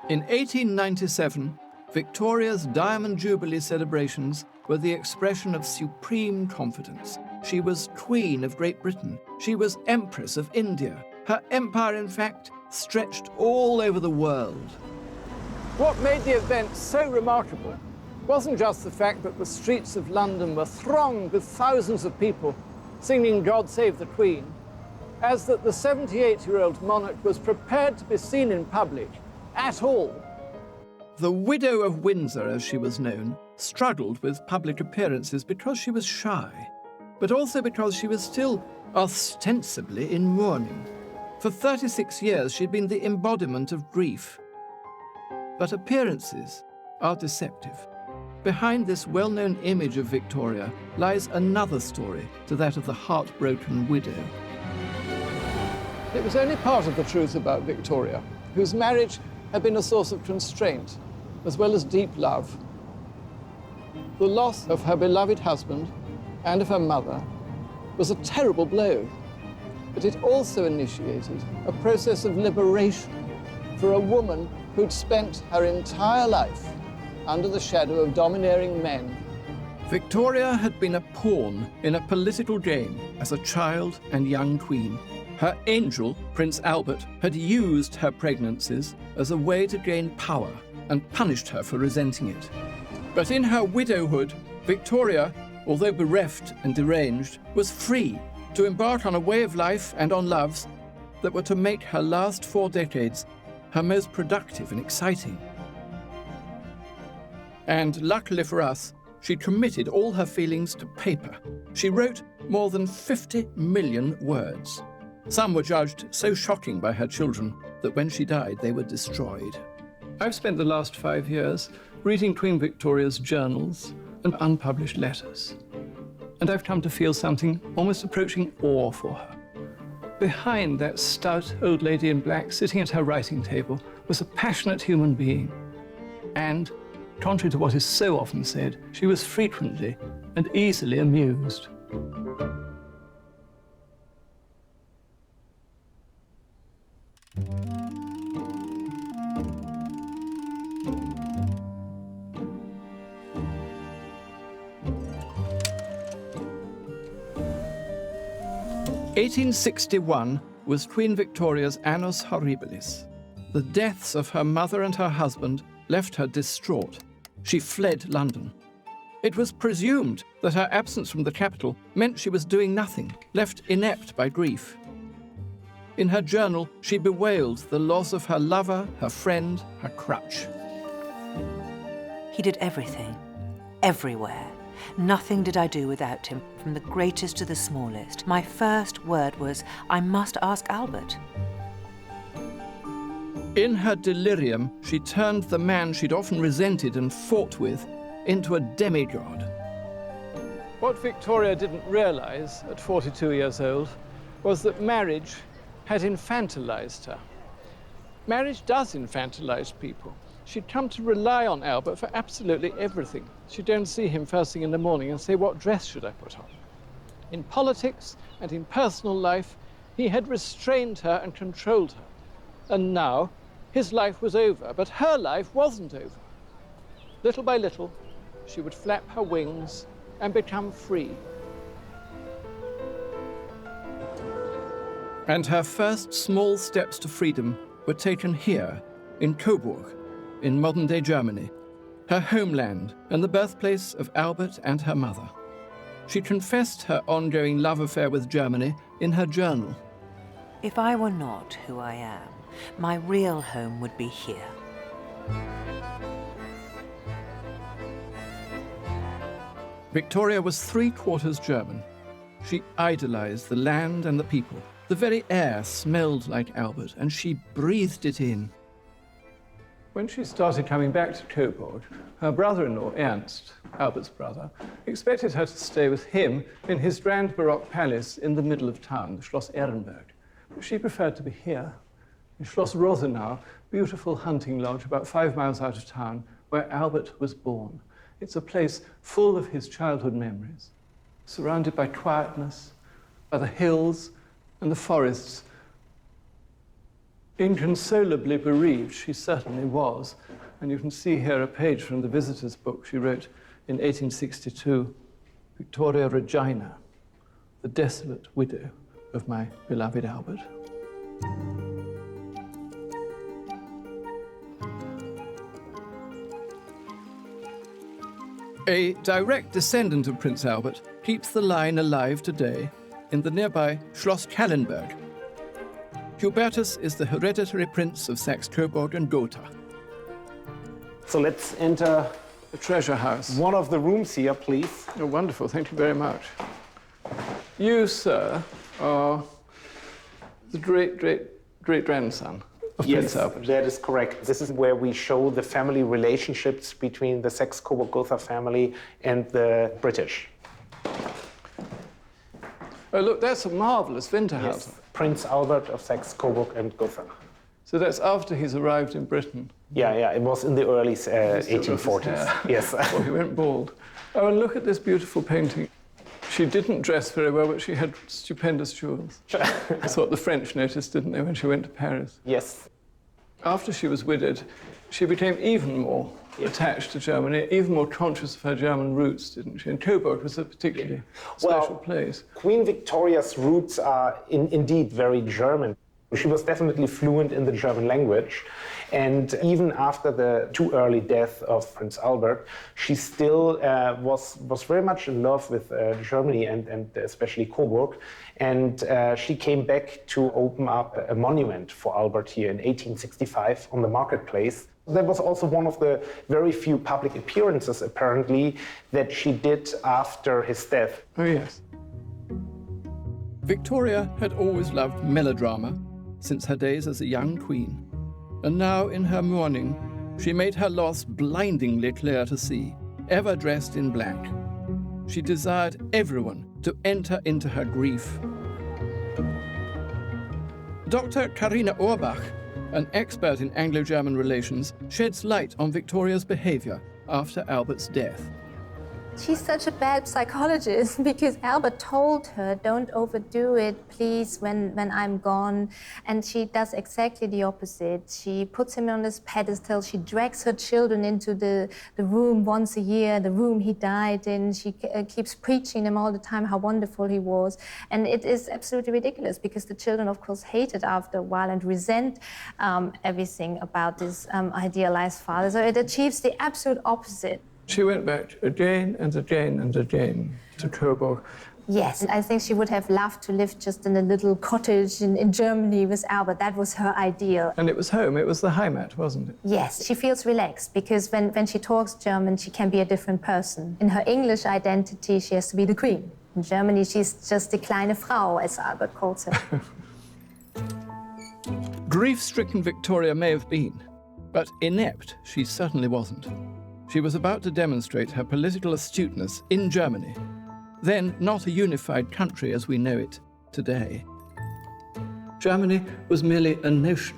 In 1897, Victoria's Diamond Jubilee celebrations were the expression of supreme confidence. She was Queen of Great Britain. She was Empress of India. Her empire, in fact, stretched all over the world. What made the event so remarkable wasn't just the fact that the streets of London were thronged with thousands of people singing God Save the Queen, as that the 78-year-old monarch was prepared to be seen in public at all. The Widow of Windsor, as she was known, struggled with public appearances because she was shy, but also because she was still ostensibly in mourning. For 36 years, she'd been the embodiment of grief. But appearances are deceptive. Behind this well-known image of Victoria lies another story to that of the heartbroken widow. It was only part of the truth about Victoria, whose marriage had been a source of constraint, as well as deep love. The loss of her beloved husband and of her mother was a terrible blow, but it also initiated a process of liberation for a woman who'd spent her entire life under the shadow of domineering men. Victoria had been a pawn in a political game as a child and young queen. Her angel, Prince Albert, had used her pregnancies as a way to gain power and punished her for resenting it. But in her widowhood, Victoria, although bereft and deranged, was free to embark on a way of life and on loves that were to make her last 4 decades her most productive and exciting. And luckily for us, she committed all her feelings to paper. She wrote more than 50 million words. Some were judged so shocking by her children that when she died, they were destroyed. I've spent the last 5 years reading Queen Victoria's journals and unpublished letters. And I've come to feel something almost approaching awe for her. Behind that stout old lady in black sitting at her writing table was a passionate human being. And, contrary to what is so often said, she was frequently and easily amused. (1861) was Queen Victoria's Annus Horribilis. The deaths of her mother and her husband left her distraught. She fled London. It was presumed that her absence from the capital meant she was doing nothing, left inept by grief. In her journal, she bewailed the loss of her lover, her friend, her crutch. He did everything, everywhere. Nothing did I do without him, from the greatest to the smallest. My first word was, I must ask Albert. In her delirium, she turned the man she'd often resented and fought with into a demigod. What Victoria didn't realize at 42 years old was that marriage had infantilized her. Marriage does infantilize people. She'd come to rely on Albert for absolutely everything. She'd go and see him first thing in the morning and say, what dress should I put on? In politics and in personal life, he had restrained her and controlled her. And now, his life was over, but her life wasn't over. Little by little, she would flap her wings and become free. And her first small steps to freedom were taken here, in Coburg, in modern-day Germany, her homeland and the birthplace of Albert and her mother. She confessed her ongoing love affair with Germany in her journal. If I were not who I am, my real home would be here. Victoria was 3/4 German. She idolized the land and the people. The very air smelled like Albert, and she breathed it in. When she started coming back to Coburg, her brother-in-law, Ernst, Albert's brother, expected her to stay with him in his grand Baroque palace in the middle of town, the Schloss Ehrenberg. But she preferred to be here, in Schloss Rosenau, beautiful hunting lodge about 5 miles out of town, where Albert was born. It's a place full of his childhood memories, surrounded by quietness, by the hills and the forests. Inconsolably bereaved, she certainly was. And you can see here a page from the visitor's book she wrote in 1862, Victoria Regina, the desolate widow of my beloved Albert. A direct descendant of Prince Albert keeps the line alive today in the nearby Schloss Kallenberg. Hubertus is the hereditary prince of Saxe-Coburg and Gotha. So let's enter The treasure house. one of the rooms here, please. Oh, wonderful. Thank you very much. You, sir, are the great-grandson of Prince Albert. That is correct. This is where we show the family relationships between the Saxe-Coburg-Gotha family and the British. Oh, look, that's a marvelous Winterhalter. Yes. Prince Albert of Saxe-Coburg and Gotha. So that's after he's arrived in Britain. Yeah, it was in the early 1840s. Yes. Before he went bald. Oh, and look at this beautiful painting. She didn't dress very well, but she had stupendous jewels. That's what the French noticed, didn't they, when she went to Paris? Yes. After she was widowed, she became even more attached to Germany, even more conscious of her German roots, didn't she? And Coburg was a particularly special place. Queen Victoria's roots are indeed very German. She was definitely fluent in the German language. And even after the too early death of Prince Albert, she still was very much in love with Germany and especially Coburg. And she came back to open up a monument for Albert here in 1865 on the marketplace. That was also one of the very few public appearances, apparently, that she did after his death. Oh, yes. Victoria had always loved melodrama since her days as a young queen. And now, in her mourning, she made her loss blindingly clear to see, ever dressed in black. She desired everyone to enter into her grief. Dr. Carina Orbach, an expert in Anglo-German relations, sheds light on Victoria's behavior after Albert's death. She's such a bad psychologist because Albert told her, don't overdo it, please, when I'm gone. And she does exactly the opposite. She puts him on this pedestal. She drags her children into the room once a year, the room he died in. She keeps preaching them all the time how wonderful he was. And it is absolutely ridiculous because the children, of course, hate it after a while and resent everything about this idealized father. So it achieves the absolute opposite. She went back again and again and again to Coburg. Yes, I think she would have loved to live just in a little cottage in Germany with Albert. That was her ideal. And it was home, it was the Heimat, wasn't it? Yes, she feels relaxed because when she talks German, she can be a different person. In her English identity, she has to be the queen. In Germany, she's just die kleine Frau, as Albert calls her. Grief-stricken Victoria may have been, but inept she certainly wasn't. She was about to demonstrate her political astuteness in Germany, then not a unified country as we know it today. Germany was merely a notion.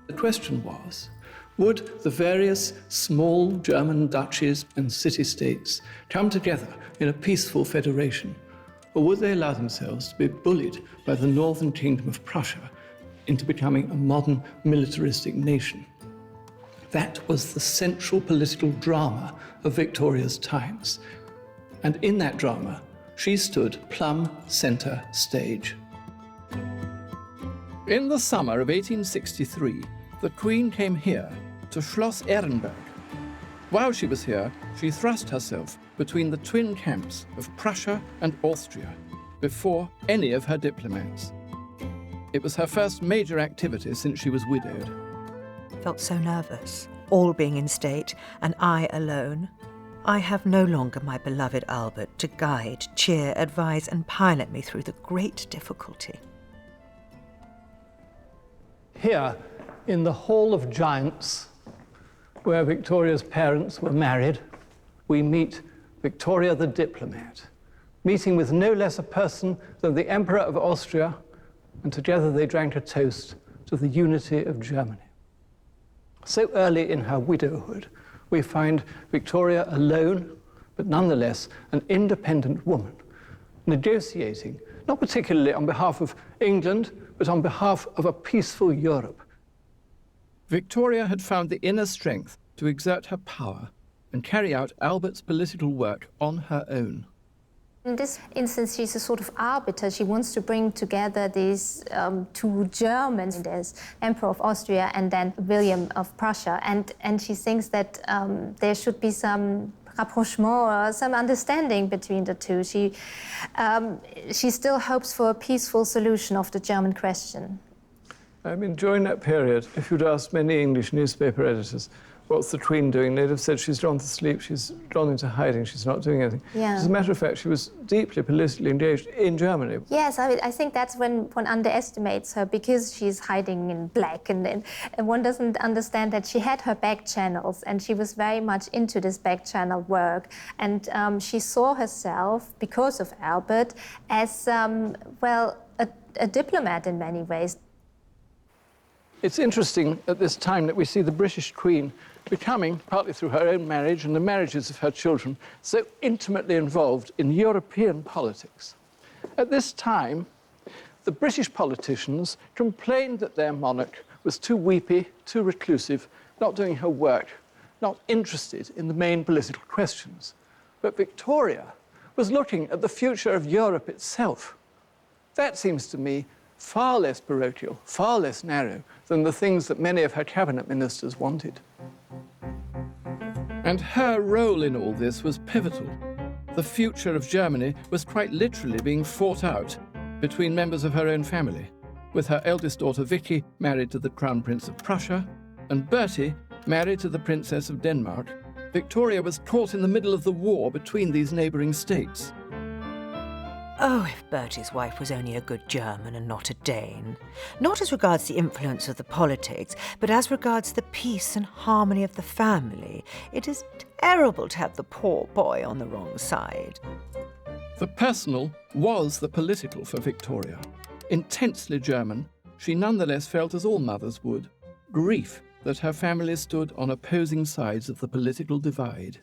The question was, would the various small German duchies and city-states come together in a peaceful federation, or would they allow themselves to be bullied by the northern kingdom of Prussia into becoming a modern militaristic nation? That was the central political drama of Victoria's times. And in that drama, she stood plumb center stage. In the summer of 1863, the Queen came here to Schloss Ehrenberg. While she was here, she thrust herself between the twin camps of Prussia and Austria before any of her diplomats. It was her first major activity since she was widowed. Felt so nervous, all being in state, and I alone. I have no longer my beloved Albert to guide, cheer, advise, and pilot me through the great difficulty. Here, in the Hall of Giants, where Victoria's parents were married, we meet Victoria the diplomat, meeting with no less a person than the Emperor of Austria, and together they drank a toast to the unity of Germany. So early in her widowhood, we find Victoria alone, but nonetheless an independent woman, negotiating, not particularly on behalf of England, but on behalf of a peaceful Europe. Victoria had found the inner strength to exert her power and carry out Albert's political work on her own. In this instance, she's a sort of arbiter. She wants to bring together these two Germans. There's Emperor of Austria and then William of Prussia. And she thinks that there should be some rapprochement or some understanding between the two. She still hopes for a peaceful solution of the German question. I mean, during that period, if you'd asked many English newspaper editors, what's the Queen doing? They'd have said she's gone to sleep, she's gone into hiding, she's not doing anything. Yeah. As a matter of fact, she was deeply politically engaged in Germany. Yes, I think that's when one underestimates her, because she's hiding in black, and one doesn't understand that she had her back channels, and she was very much into this back channel work. And she saw herself, because of Albert, as, well, a diplomat in many ways. It's interesting at this time that we see the British Queen becoming, partly through her own marriage and the marriages of her children, so intimately involved in European politics. At this time, the British politicians complained that their monarch was too weepy, too reclusive, not doing her work, not interested in the main political questions. But Victoria was looking at the future of Europe itself. That seems to me far less parochial, far less narrow than the things that many of her cabinet ministers wanted. And her role in all this was pivotal. The future of Germany was quite literally being fought out between members of her own family, with her eldest daughter Vicky married to the Crown Prince of Prussia, and Bertie married to the Princess of Denmark. Victoria was caught in the middle of the war between these neighbouring states. Oh, if Bertie's wife was only a good German and not a Dane. Not as regards the influence of the politics, but as regards the peace and harmony of the family. It is terrible to have the poor boy on the wrong side. The personal was the political for Victoria. Intensely German, she nonetheless felt, as all mothers would, grief that her family stood on opposing sides of the political divide.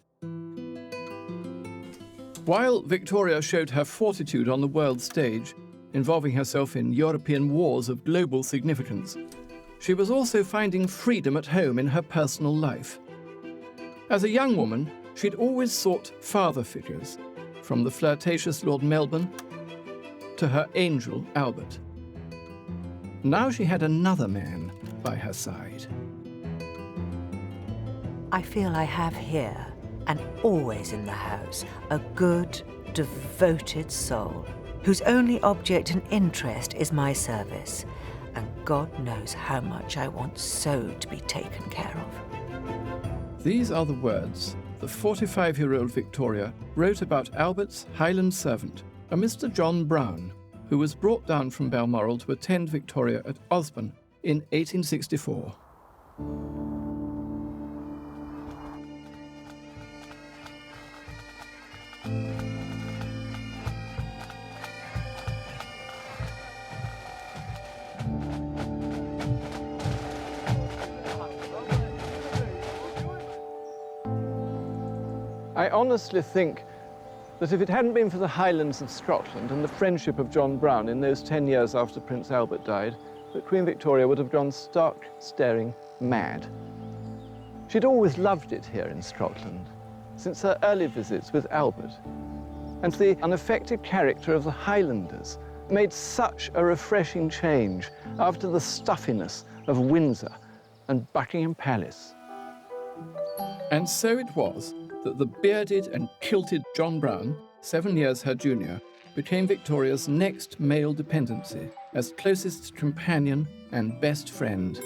While Victoria showed her fortitude on the world stage, involving herself in European wars of global significance, she was also finding freedom at home in her personal life. As a young woman, she'd always sought father figures, from the flirtatious Lord Melbourne to her angel Albert. Now she had another man by her side. I feel I have here, and always in the house, a good, devoted soul, whose only object and interest is my service, and God knows how much I want so to be taken care of. These are the words the 45-year-old Victoria wrote about Albert's Highland servant, a Mr. John Brown, who was brought down from Balmoral to attend Victoria at Osborne in 1864. I honestly think that if it hadn't been for the Highlands of Scotland and the friendship of John Brown in those 10 years after Prince Albert died, that Queen Victoria would have gone stark, staring mad. She'd always loved it here in Scotland, since her early visits with Albert. And the unaffected character of the Highlanders made such a refreshing change after the stuffiness of Windsor and Buckingham Palace. And so it was that the bearded and kilted John Brown, 7 years her junior, became Victoria's next male dependency as closest companion and best friend.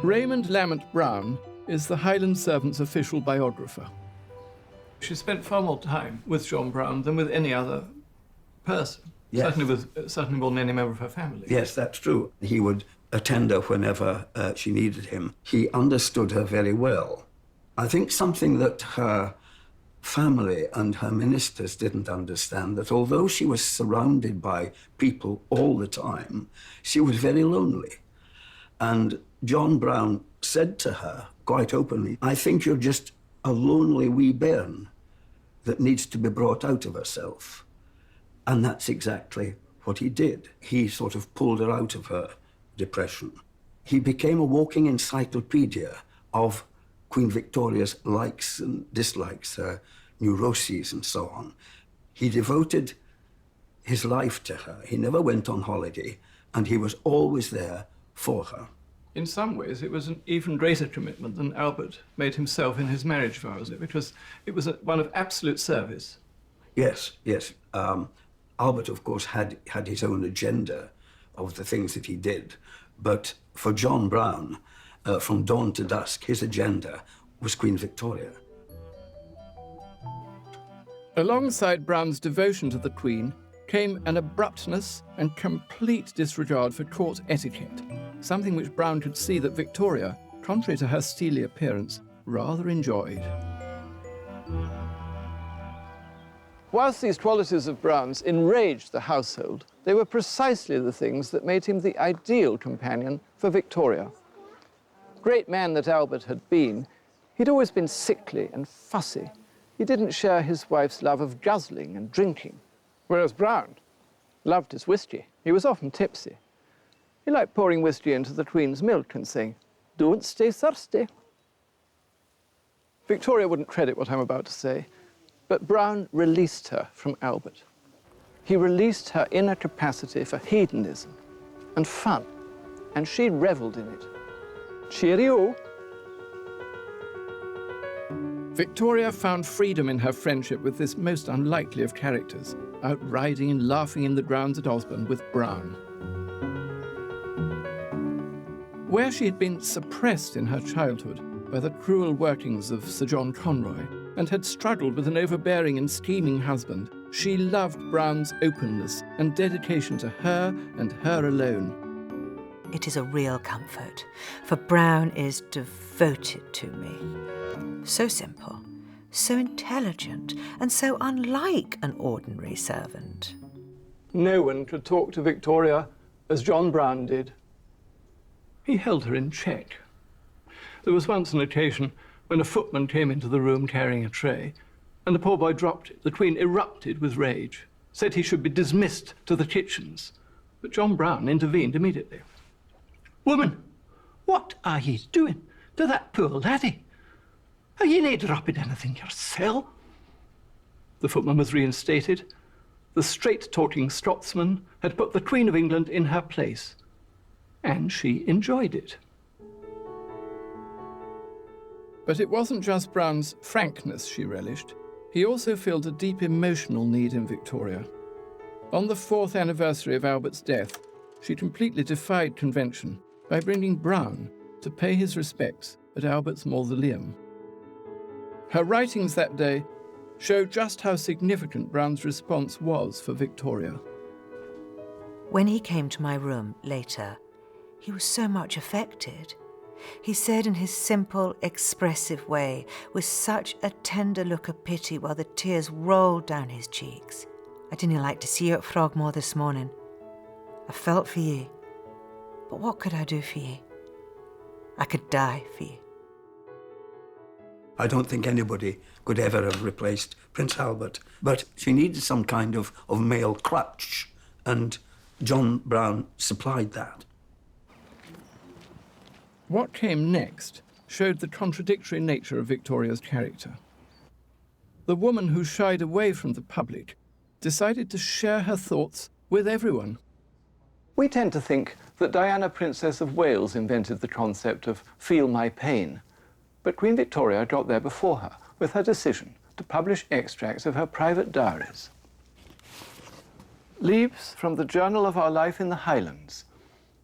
Raymond Lamont Brown is the Highland Servant's official biographer. She spent far more time with John Brown than with any other person. Yes. Certainly more than any member of her family. Yes, that's true. He would attend her whenever she needed him. He understood her very well. I think something that her family and her ministers didn't understand, that although she was surrounded by people all the time, she was very lonely. And John Brown said to her quite openly, I think you're just a lonely wee bairn that needs to be brought out of herself. And that's exactly what he did. He sort of pulled her out of her depression. He became a walking encyclopedia of Queen Victoria's likes and dislikes, her neuroses and so on. He devoted his life to her. He never went on holiday, and he was always there for her. In some ways, it was an even greater commitment than Albert made himself in his marriage vows, because it was one of absolute service. Yes, yes. Albert, of course, had his own agenda of the things that he did. But for John Brown, from dawn to dusk, his agenda was Queen Victoria. Alongside Brown's devotion to the Queen came an abruptness and complete disregard for court etiquette, something which Brown could see that Victoria, contrary to her steely appearance, rather enjoyed. Whilst these qualities of Brown's enraged the household, they were precisely the things that made him the ideal companion for Victoria. Great man that Albert had been, he'd always been sickly and fussy. He didn't share his wife's love of guzzling and drinking, whereas Brown loved his whiskey. He was often tipsy. He liked pouring whiskey into the Queen's milk and saying, "Don't stay thirsty." Victoria wouldn't credit what I'm about to say, but Brown released her from Albert. He released her inner capacity for hedonism and fun, and she revelled in it. Cheerio! Victoria found freedom in her friendship with this most unlikely of characters, out riding and laughing in the grounds at Osborne with Brown. Where she had been suppressed in her childhood by the cruel workings of Sir John Conroy and had struggled with an overbearing and scheming husband, she loved Brown's openness and dedication to her and her alone. It is a real comfort, for Brown is devoted to me. So simple, so intelligent, and so unlike an ordinary servant. No one could talk to Victoria as John Brown did. He held her in check. There was once an occasion when a footman came into the room carrying a tray, and the poor boy dropped it. The Queen erupted with rage, said he should be dismissed to the kitchens. But John Brown intervened immediately. "Woman, what are ye doing to that poor laddie? Are ye nae dropping anything yoursel?" The footman was reinstated. The straight-talking Scotsman had put the Queen of England in her place, and she enjoyed it. But it wasn't just Brown's frankness she relished. He also filled a deep emotional need in Victoria. On the 4th anniversary of Albert's death, she completely defied convention by bringing Brown to pay his respects at Albert's mausoleum. Her writings that day show just how significant Brown's response was for Victoria. When he came to my room later, he was so much affected. He said in his simple, expressive way, with such a tender look of pity while the tears rolled down his cheeks, "I didn't like to see you at Frogmore this morning. I felt for you, but what could I do for you? I could die for you." I don't think anybody could ever have replaced Prince Albert, but she needed some kind of male crutch, and John Brown supplied that. What came next showed the contradictory nature of Victoria's character. The woman who shied away from the public decided to share her thoughts with everyone. We tend to think that Diana, Princess of Wales, invented the concept of "feel my pain," but Queen Victoria got there before her with her decision to publish extracts of her private diaries. Leaves from the Journal of Our Life in the Highlands.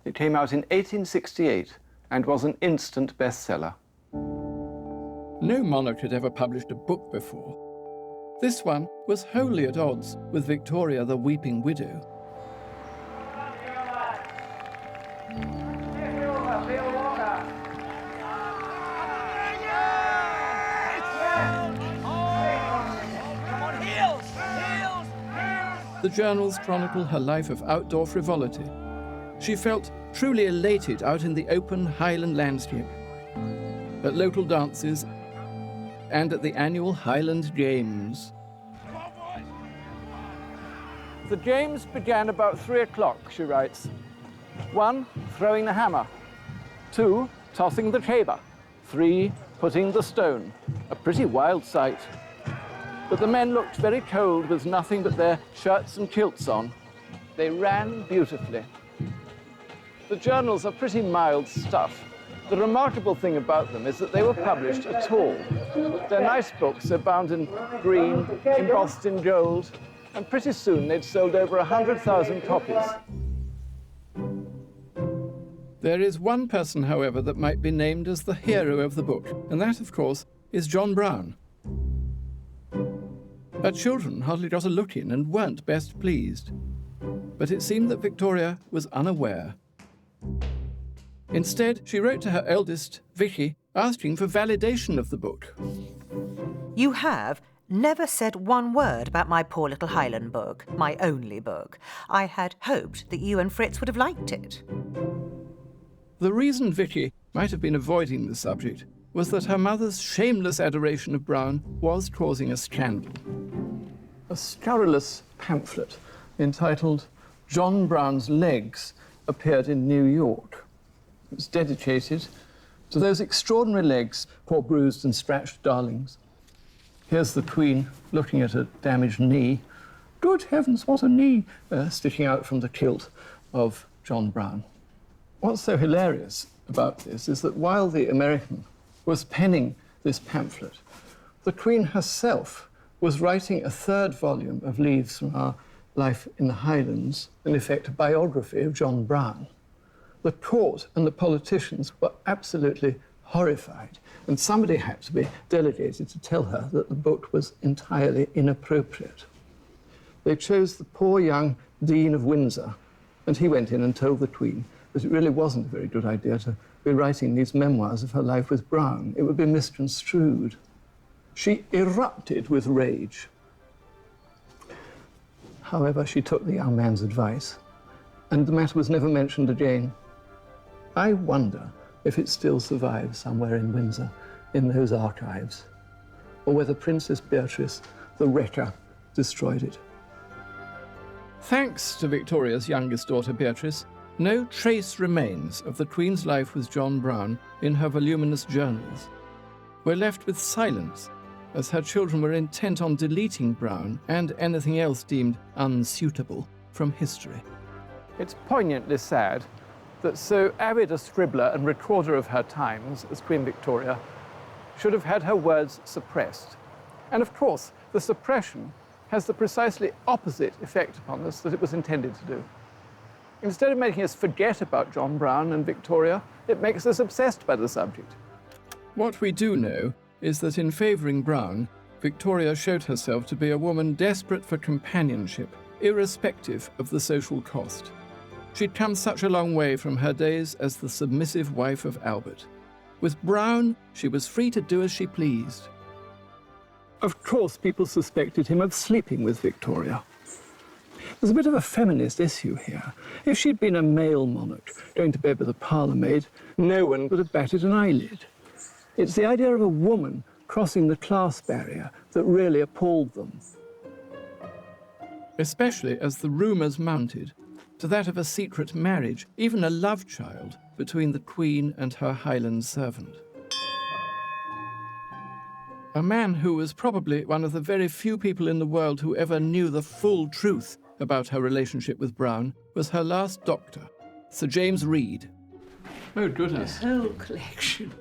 It came out in 1868 and was an instant bestseller. No monarch had ever published a book before. This one was wholly at odds with Victoria the Weeping Widow. The journals chronicle her life of outdoor frivolity. She felt truly elated out in the open Highland landscape. At local dances and at the annual Highland Games. The games began about 3 o'clock, she writes. 1, throwing the hammer. 2, tossing the caber. 3, putting the stone. A pretty wild sight. But the men looked very cold with nothing but their shirts and kilts on. They ran beautifully. The journals are pretty mild stuff. The remarkable thing about them is that they were published at all. They're nice books, they're bound in green, embossed in gold, and pretty soon they'd sold over 100,000 copies. There is one person, however, that might be named as the hero of the book, and that, of course, is John Brown. Her children hardly got a look in and weren't best pleased. But it seemed that Victoria was unaware. Instead, she wrote to her eldest, Vicky, asking for validation of the book. You have never said one word about my poor little Highland book, my only book. I had hoped that you and Fritz would have liked it. The reason Vicky might have been avoiding the subject was that her mother's shameless adoration of Brown was causing a scandal. A scurrilous pamphlet entitled John Brown's Legs appeared in New York. It was dedicated to those extraordinary legs, poor bruised and scratched darlings. Here's the Queen looking at a damaged knee. Good heavens, what a knee! Sticking out from the kilt of John Brown. What's so hilarious about this is that while the American was penning this pamphlet, the Queen herself was writing a 3rd volume of Leaves from Our Life in the Highlands, in effect a biography of John Brown. The court and the politicians were absolutely horrified, and somebody had to be delegated to tell her that the book was entirely inappropriate. They chose the poor young Dean of Windsor, and he went in and told the Queen that it really wasn't a very good idea to be writing these memoirs of her life with Brown. It would be misconstrued. She erupted with rage. However, she took the young man's advice, and the matter was never mentioned again. I wonder if it still survives somewhere in Windsor, in those archives, or whether Princess Beatrice, the wrecker, destroyed it. Thanks to Victoria's youngest daughter, Beatrice, no trace remains of the Queen's life with John Brown in her voluminous journals. We're left with silence, as her children were intent on deleting Brown and anything else deemed unsuitable from history. It's poignantly sad that so avid a scribbler and recorder of her times as Queen Victoria should have had her words suppressed. And of course, the suppression has the precisely opposite effect upon us that it was intended to do. Instead of making us forget about John Brown and Victoria, it makes us obsessed by the subject. What we do know is that in favouring Brown, Victoria showed herself to be a woman desperate for companionship, irrespective of the social cost. She'd come such a long way from her days as the submissive wife of Albert. With Brown, she was free to do as she pleased. Of course, people suspected him of sleeping with Victoria. There's a bit of a feminist issue here. If she'd been a male monarch going to bed with a parlour-maid, no one would have batted an eyelid. It's the idea of a woman crossing the class barrier that really appalled them. Especially as the rumours mounted to that of a secret marriage, even a love child, between the Queen and her Highland servant. A man who was probably one of the very few people in the world who ever knew the full truth about her relationship with Brown was her last doctor, Sir James Reed. Oh, goodness. The whole collection.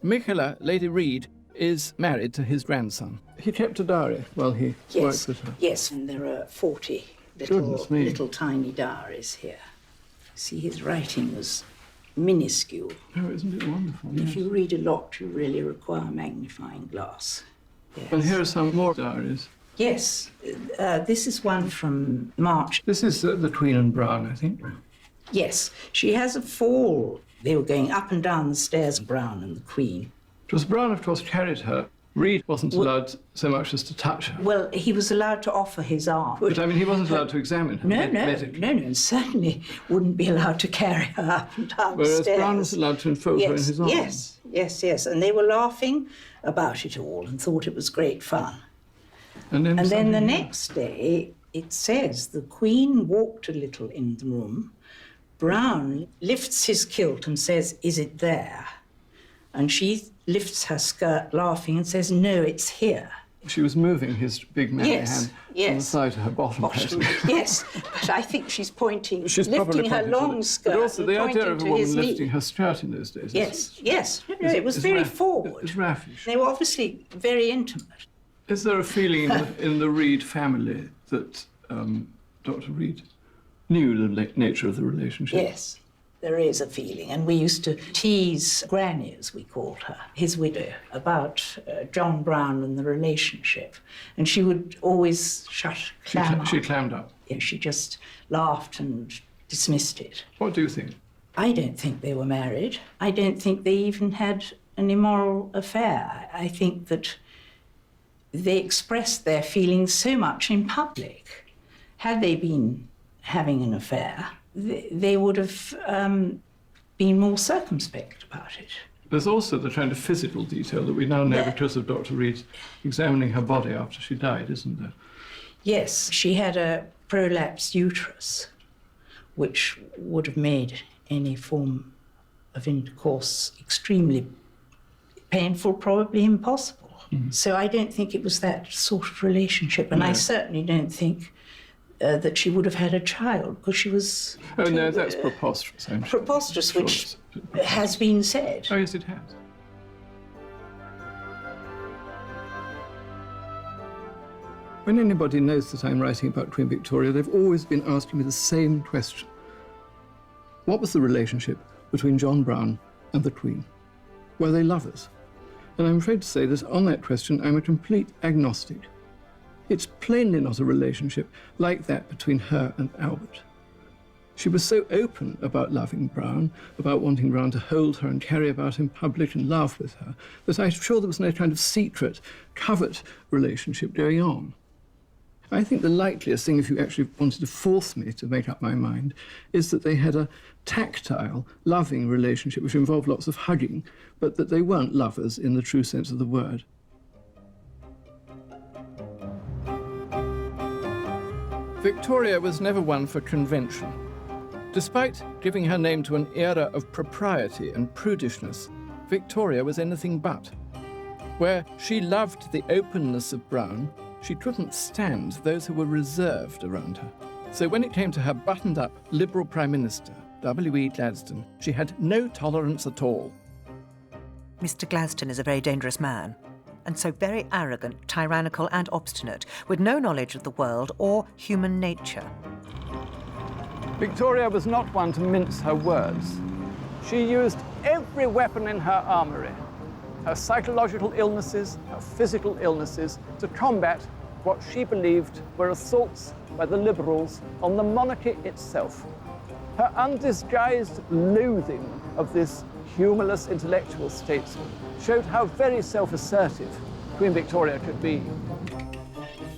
Michaela, Lady Reed, is married to his grandson. He kept a diary while he worked with her. Yes, and there are 40 little tiny diaries here. See, his writing was minuscule. Oh, isn't it wonderful? Yes. If you read a lot, you really require a magnifying glass. Yes. And here are some more diaries. Yes, this is one from March. This is the Queen and Brown, I think. Yes, she has a fall. They were going up and down the stairs, Brown and the Queen. It was Brown, of course, carried her. Reed wasn't allowed so much as to touch her. Well, he was allowed to offer his arm. But, I mean, he wasn't allowed to examine her medically. No, and certainly wouldn't be allowed to carry her up and down the stairs. Whereas Brown was allowed to enfold her in his arms. Yes. And they were laughing about it all and thought it was great fun. And then the next day, it says the Queen walked a little in the room. Brown lifts his kilt and says, "Is it there?" And she lifts her skirt, laughing, and says, "No, it's here." She was moving his big manly hand on the side of her bottom. Yes, but I think she's pointing, She's lifting her long skirt. But also the idea of a woman lifting knee. her skirt in those days. Yes. No, it was very forward. It's raffish. They were obviously very intimate. Is there a feeling in the Reed family that Dr. Reed knew the nature of the relationship? Yes, there is a feeling. And we used to tease Granny, as we called her, his widow, about John Brown and the relationship. And she would always clam up. She clammed up? Yeah, she just laughed and dismissed it. What do you think? I don't think they were married. I don't think they even had an immoral affair. I think that they expressed their feelings so much in public. Had they been having an affair, they would have been more circumspect about it. There's also the kind of physical detail that we now know because of Dr. Reed examining her body after she died, isn't there? Yes, she had a prolapsed uterus, which would have made any form of intercourse extremely painful, probably impossible. So I don't think it was that sort of relationship, and I certainly don't think that she would have had a child, because she was... Oh, no, that's preposterous. Preposterous, which has been said. Oh, yes, it has. When anybody knows that I'm writing about Queen Victoria, they've always been asking me the same question. What was the relationship between John Brown and the Queen? Were they lovers? And I'm afraid to say that on that question, I'm a complete agnostic. It's plainly not a relationship like that between her and Albert. She was so open about loving Brown, about wanting Brown to hold her and carry about in public and laugh with her, that I'm sure there was no kind of secret, covert relationship going on. I think the likeliest thing, if you actually wanted to force me to make up my mind, is that they had a tactile, loving relationship which involved lots of hugging, but that they weren't lovers in the true sense of the word. Victoria was never one for convention. Despite giving her name to an era of propriety and prudishness, Victoria was anything but. Where she loved the openness of Brown, she couldn't stand those who were reserved around her. So when it came to her buttoned-up Liberal Prime Minister, W.E. Gladstone, she had no tolerance at all. Mr. Gladstone is a very dangerous man, and so very arrogant, tyrannical and obstinate, with no knowledge of the world or human nature. Victoria was not one to mince her words. She used every weapon in her armoury, her psychological illnesses, her physical illnesses, to combat what she believed were assaults by the Liberals on the monarchy itself. Her undisguised loathing of this humorless intellectual statesman showed how very self-assertive Queen Victoria could be.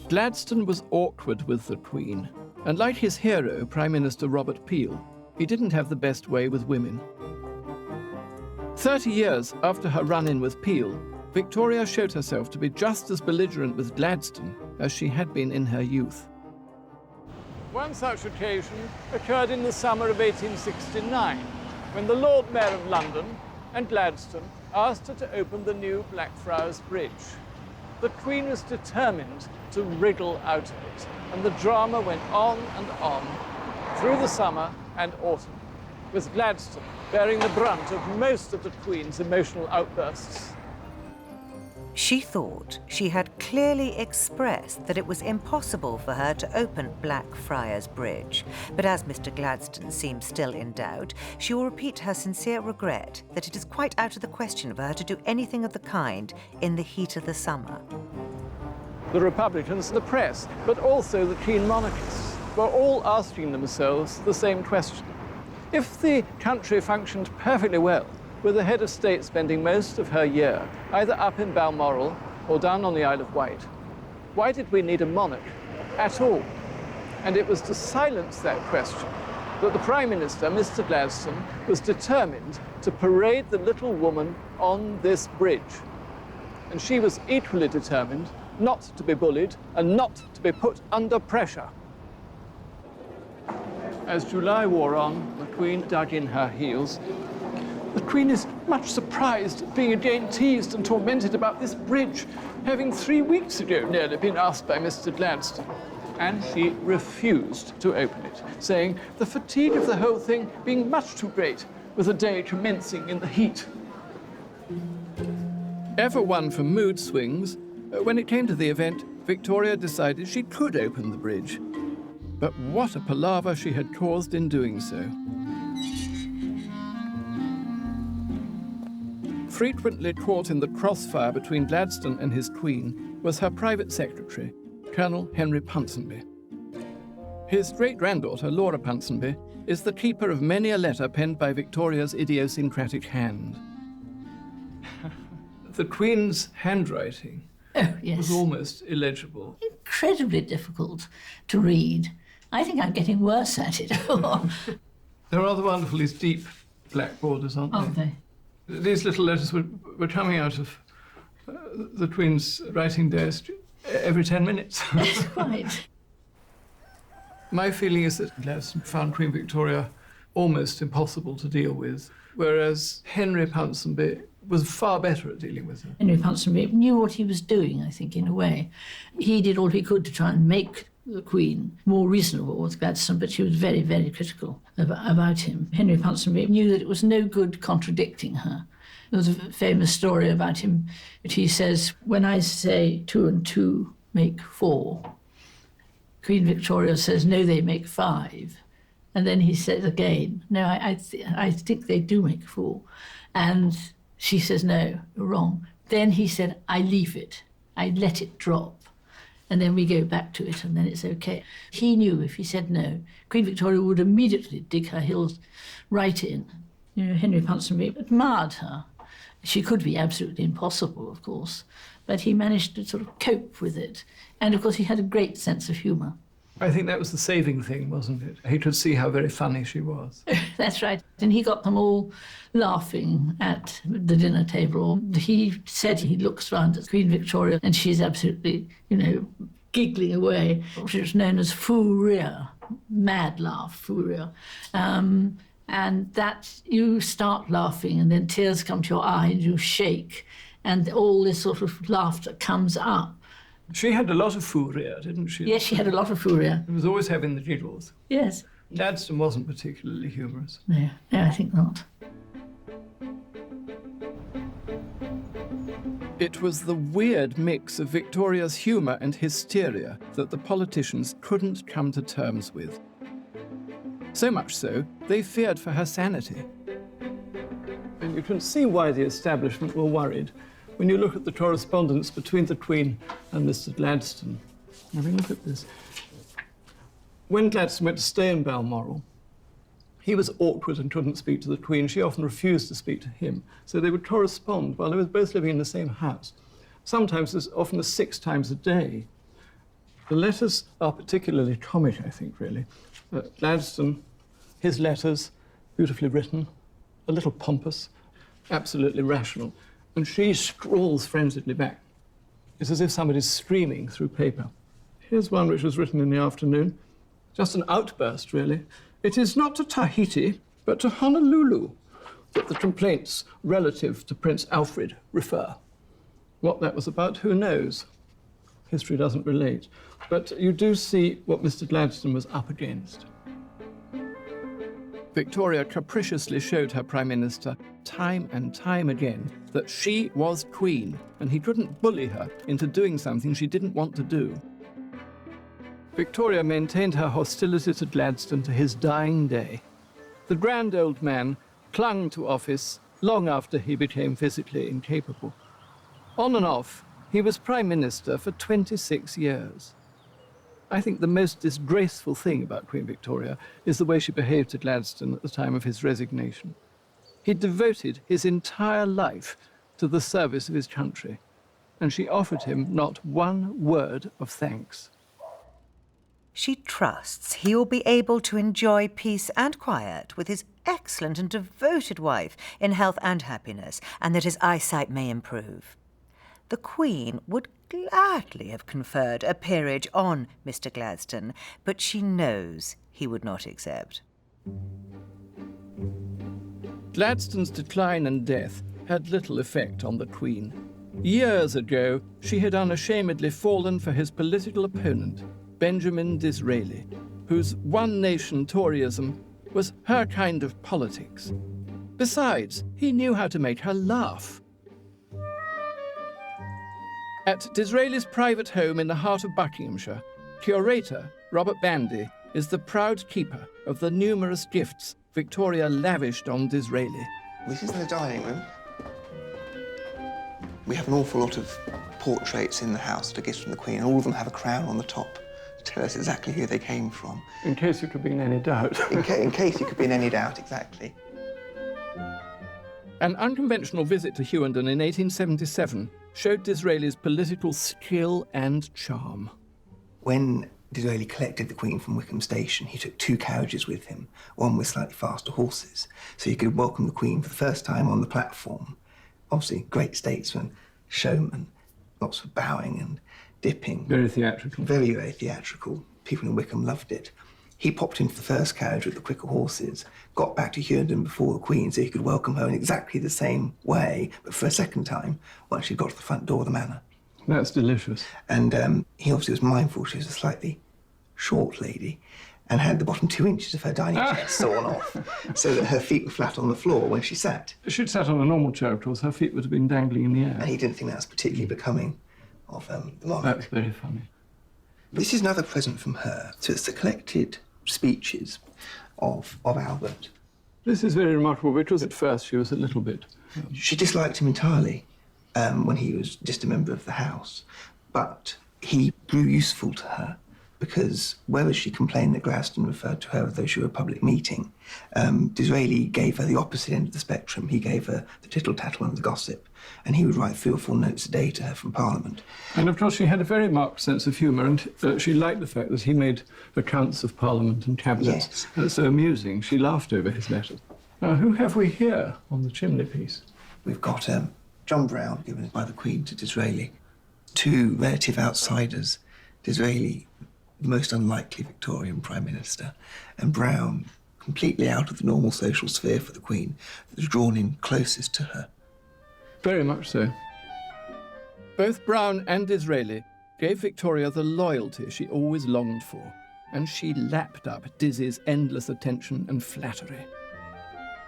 Gladstone was awkward with the Queen, and like his hero, Prime Minister Robert Peel, he didn't have the best way with women. 30 years after her run-in with Peel, Victoria showed herself to be just as belligerent with Gladstone as she had been in her youth. One such occasion occurred in the summer of 1869, when the Lord Mayor of London and Gladstone asked her to open the new Blackfriars Bridge. The Queen was determined to wriggle out of it, and the drama went on and on through the summer and autumn, with Gladstone bearing the brunt of most of the Queen's emotional outbursts. She thought she had clearly expressed that it was impossible for her to open Blackfriars Bridge, but as Mr. Gladstone seems still in doubt, she will repeat her sincere regret that it is quite out of the question for her to do anything of the kind in the heat of the summer. The Republicans, the press, but also the keen monarchists were all asking themselves the same question. If the country functioned perfectly well, with the head of state spending most of her year either up in Balmoral or down on the Isle of Wight, why did we need a monarch at all? And it was to silence that question that the Prime Minister, Mr. Gladstone, was determined to parade the little woman on this bridge. and she was equally determined not to be bullied and not to be put under pressure. As July wore on, the Queen dug in her heels. The Queen is much surprised at being again teased and tormented about this bridge, having 3 weeks ago nearly been asked by Mr. Gladstone. And she refused to open it, saying the fatigue of the whole thing being much too great, with the day commencing in the heat. Ever one for mood swings, when it came to the event, Victoria decided she could open the bridge. But what a palaver she had caused in doing so. Frequently caught in the crossfire between Gladstone and his Queen was her private secretary, Colonel Henry Ponsonby. His great-granddaughter, Laura Ponsonby, is the keeper of many a letter penned by Victoria's idiosyncratic hand. The Queen's handwriting was almost illegible. Incredibly difficult to read. I think I'm getting worse at it. They're rather wonderful, these deep black borders, aren't they? These little letters were coming out of the Queen's writing desk every 10 minutes. That's right. My feeling is that Gladstone found Queen Victoria almost impossible to deal with, whereas Henry Ponsonby was far better at dealing with her. Henry Ponsonby knew what he was doing, I think, in a way. He did all he could to try and make the Queen more reasonable with Gladstone, but she was very, very critical about him. Henry Ponsonby knew that it was no good contradicting her. There was a famous story about him that he says, when I say 2 and 2 make 4, Queen Victoria says, no, they make 5. And then he says again, no, I think they do make 4. And she says, no, you're wrong. Then he said, I leave it. I let it drop. And then we go back to it, and then it's okay. He knew if he said no, Queen Victoria would immediately dig her heels right in. You know, Henry Ponsonby admired her. She could be absolutely impossible, of course, but he managed to sort of cope with it. And of course, he had a great sense of humour. I think that was the saving thing, wasn't it? He could see how very funny she was. That's right. And he got them all laughing at the dinner table. He said he looks round at Queen Victoria and she's absolutely, giggling away. She was known as fou rire, mad laugh, fou rire. And that you start laughing and then tears come to your eye and you shake and all this sort of laughter comes up. She had a lot of fou rire, didn't she? Yes, she had a lot of fou rire. She was always having the giggles. Yes. Gladstone wasn't particularly humorous. No, I think not. It was the weird mix of Victoria's humour and hysteria that the politicians couldn't come to terms with. So much so, they feared for her sanity. And you can see why the establishment were worried when you look at the correspondence between the Queen and Mr. Gladstone. Have a look at this. When Gladstone went to stay in Balmoral, he was awkward and couldn't speak to the Queen. She often refused to speak to him. So they would correspond while they were both living in the same house, sometimes as often as 6 times a day. The letters are particularly comic, I think, really. Gladstone, his letters, beautifully written, a little pompous, absolutely rational. And she scrawls frenziedly back. It's as if somebody's screaming through paper. Here's one which was written in the afternoon. Just an outburst, really. It is not to Tahiti, but to Honolulu that the complaints relative to Prince Alfred refer. What that was about, who knows? History doesn't relate. But you do see what Mr. Gladstone was up against. Victoria capriciously showed her Prime Minister time and time again that she was Queen and he couldn't bully her into doing something she didn't want to do. Victoria maintained her hostility to Gladstone to his dying day. The grand old man clung to office long after he became physically incapable. On and off, he was Prime Minister for 26 years. I think the most disgraceful thing about Queen Victoria is the way she behaved to Gladstone at the time of his resignation. He devoted his entire life to the service of his country, and she offered him not one word of thanks. She trusts he will be able to enjoy peace and quiet with his excellent and devoted wife in health and happiness, and that his eyesight may improve. The Queen would gladly have conferred a peerage on Mr. Gladstone, but she knows he would not accept. Gladstone's decline and death had little effect on the Queen. Years ago, she had unashamedly fallen for his political opponent, Benjamin Disraeli, whose one-nation Toryism was her kind of politics. Besides, he knew how to make her laugh. At Disraeli's private home in the heart of Buckinghamshire, curator Robert Bandy is the proud keeper of the numerous gifts Victoria lavished on Disraeli. This is the dining room. We have an awful lot of portraits in the house that are gifts from the Queen, and all of them have a crown on the top to tell us exactly who they came from. In case you could be in any doubt. in case you could be in any doubt, exactly. An unconventional visit to Hughenden in 1877 showed Disraeli's political skill and charm. When Disraeli collected the Queen from Wickham Station, he took 2 carriages with him, one with slightly faster horses, so he could welcome the Queen for the first time on the platform. Obviously, great statesman, showman, lots of bowing and dipping. Very theatrical. Very, very theatrical. People in Wickham loved it. He popped into the first carriage with the quicker horses, got back to Hughenden before the Queen so he could welcome her in exactly the same way, but for a second time, once she got to the front door of the manor. That's delicious. And he obviously was mindful she was a slightly short lady and had the bottom 2 inches of her dining chair sawn off so that her feet were flat on the floor when she sat. If she'd sat on a normal chair, of course, her feet would have been dangling in the air. And he didn't think that was particularly becoming of the monarch. That's very funny. This is another present from her. So it's the collected speeches of Albert. This is very remarkable because at first she was a little bit... She disliked him entirely when he was just a member of the House, but he grew useful to her because whereas she complained that Gladstone referred to her as though she were a public meeting, Disraeli gave her the opposite end of the spectrum. He gave her the tittle-tattle and the gossip, and he would write 3 or 4 notes a day to her from Parliament. And of course she had a very marked sense of humour, and she liked the fact that he made accounts of Parliament and cabinets. Yes. That's so amusing. She laughed over his letters. Now, who have we here on the chimney-piece? We've got John Brown, given by the Queen to Disraeli. 2 relative outsiders, Disraeli, the most unlikely Victorian Prime Minister, and Brown, completely out of the normal social sphere for the Queen, that was drawn in closest to her. Very much so. Both Brown and Disraeli gave Victoria the loyalty she always longed for, and she lapped up Dizzy's endless attention and flattery.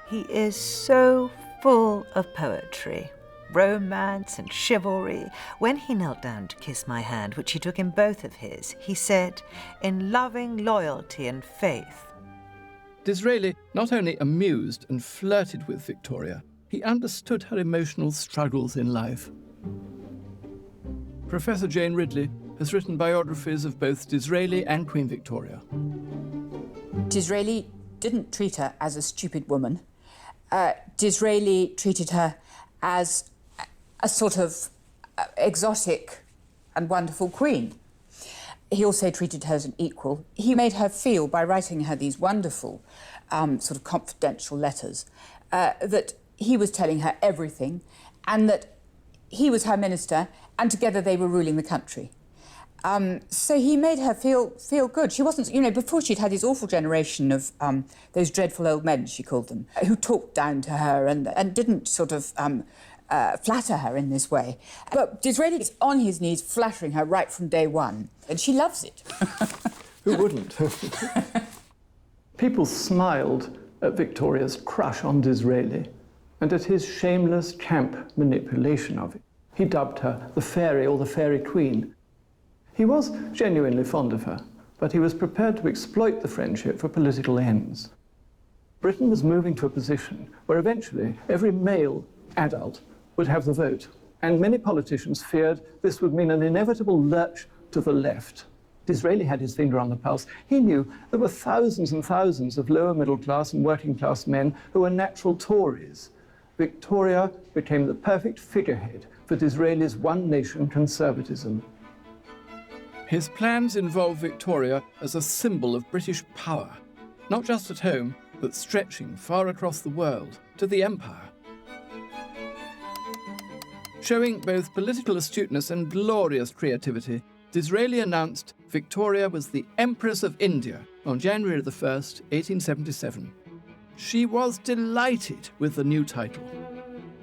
He is so full of poetry, romance and chivalry. When he knelt down to kiss my hand, which he took in both of his, he said, "In loving loyalty and faith." Disraeli not only amused and flirted with Victoria, he understood her emotional struggles in life. Professor Jane Ridley has written biographies of both Disraeli and Queen Victoria. Disraeli didn't treat her as a stupid woman. Disraeli treated her as a sort of exotic and wonderful queen. He also treated her as an equal. He made her feel, by writing her these wonderful sort of confidential letters, that he was telling her everything and that he was her minister and together they were ruling the country. So he made her feel good. She wasn't, you know, before she'd had this awful generation of those dreadful old men, she called them, who talked down to her and didn't sort of flatter her in this way. But Disraeli is on his knees flattering her right from day one, and she loves it. Who wouldn't? People smiled at Victoria's crush on Disraeli and at his shameless camp manipulation of it. He dubbed her the fairy or the fairy queen. He was genuinely fond of her, but he was prepared to exploit the friendship for political ends. Britain was moving to a position where eventually every male adult would have the vote, and many politicians feared this would mean an inevitable lurch to the left. Disraeli had his finger on the pulse. He knew there were thousands and thousands of lower middle class and working class men who were natural Tories. Victoria became the perfect figurehead for Disraeli's one-nation conservatism. His plans involved Victoria as a symbol of British power, not just at home, but stretching far across the world to the Empire. Showing both political astuteness and glorious creativity, Disraeli announced Victoria was the Empress of India on January the 1st, 1877. She was delighted with the new title.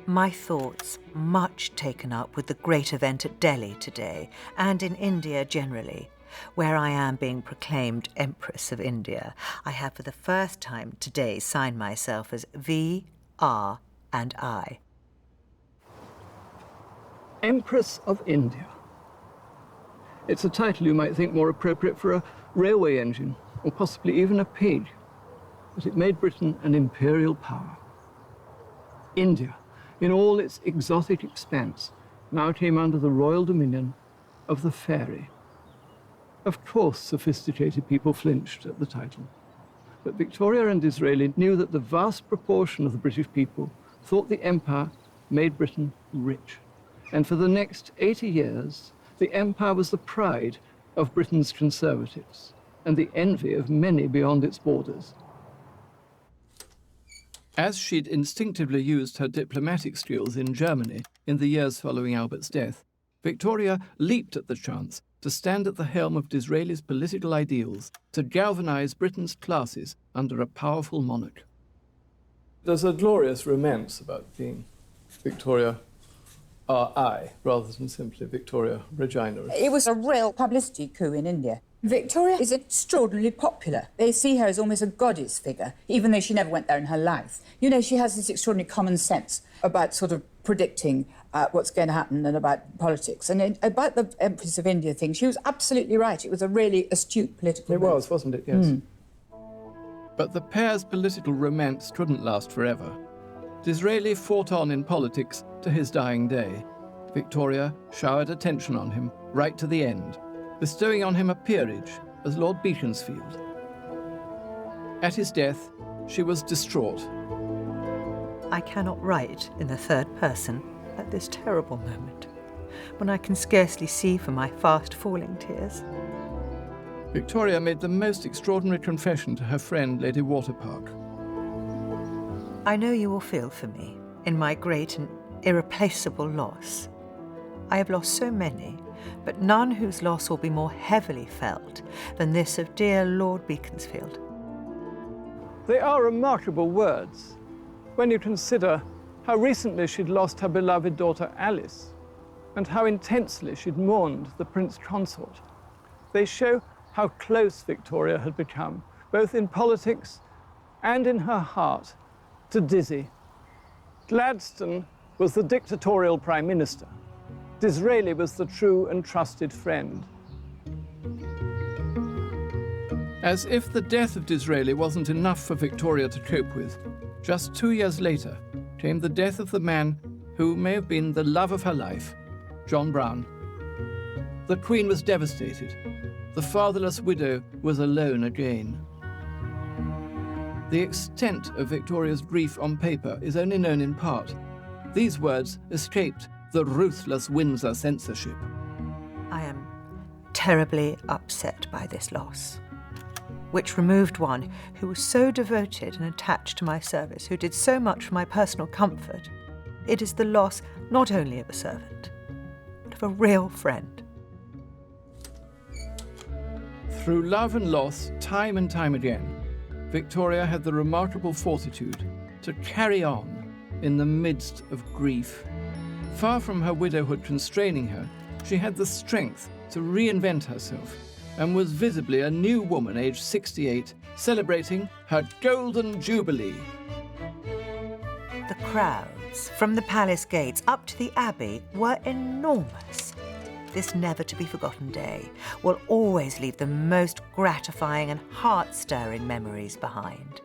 My thoughts much taken up with the great event at Delhi today, and in India generally, where I am being proclaimed Empress of India. I have for the first time today signed myself as V, R and I. Empress of India. It's a title you might think more appropriate for a railway engine, or possibly even a page. But it made Britain an imperial power. India, in all its exotic expanse, now came under the royal dominion of the fairy. Of course, sophisticated people flinched at the title. But Victoria and Disraeli knew that the vast proportion of the British people thought the empire made Britain rich. And for the next 80 years, the empire was the pride of Britain's conservatives and the envy of many beyond its borders. As she'd instinctively used her diplomatic skills in Germany in the years following Albert's death, Victoria leaped at the chance to stand at the helm of Disraeli's political ideals to galvanise Britain's classes under a powerful monarch. There's a glorious romance about being Victoria R.I. rather than simply Victoria Regina. It was a real publicity coup in India. Victoria is extraordinarily popular. They see her as almost a goddess figure, even though she never went there in her life. You know, she has this extraordinary common sense about sort of predicting what's going to happen and about politics. And about the Empress of India thing, she was absolutely right. It was a really astute political move. It was, wasn't it? Yes. But the pair's political romance couldn't last forever. Disraeli fought on in politics to his dying day. Victoria showered attention on him right to the end, bestowing on him a peerage as Lord Beaconsfield. At his death, she was distraught. I cannot write in the third person at this terrible moment, when I can scarcely see for my fast-falling tears. Victoria made the most extraordinary confession to her friend, Lady Waterpark. I know you will feel for me in my great and irreplaceable loss. I have lost so many, but none whose loss will be more heavily felt than this of dear Lord Beaconsfield. They are remarkable words when you consider how recently she'd lost her beloved daughter Alice and how intensely she'd mourned the Prince Consort. They show how close Victoria had become, both in politics and in her heart, to Dizzy. Gladstone was the dictatorial Prime Minister. Disraeli was the true and trusted friend. As if the death of Disraeli wasn't enough for Victoria to cope with, just 2 years later came the death of the man who may have been the love of her life, John Brown. The Queen was devastated. The fatherless widow was alone again. The extent of Victoria's grief on paper is only known in part. These words escaped the ruthless Windsor censorship. I am terribly upset by this loss, which removed one who was so devoted and attached to my service, who did so much for my personal comfort. It is the loss not only of a servant, but of a real friend. Through love and loss, time and time again, Victoria had the remarkable fortitude to carry on in the midst of grief. Far from her widowhood constraining her, she had the strength to reinvent herself and was visibly a new woman aged 68, celebrating her Golden Jubilee. The crowds from the palace gates up to the Abbey were enormous. This never-to-be-forgotten day will always leave the most gratifying and heart-stirring memories behind.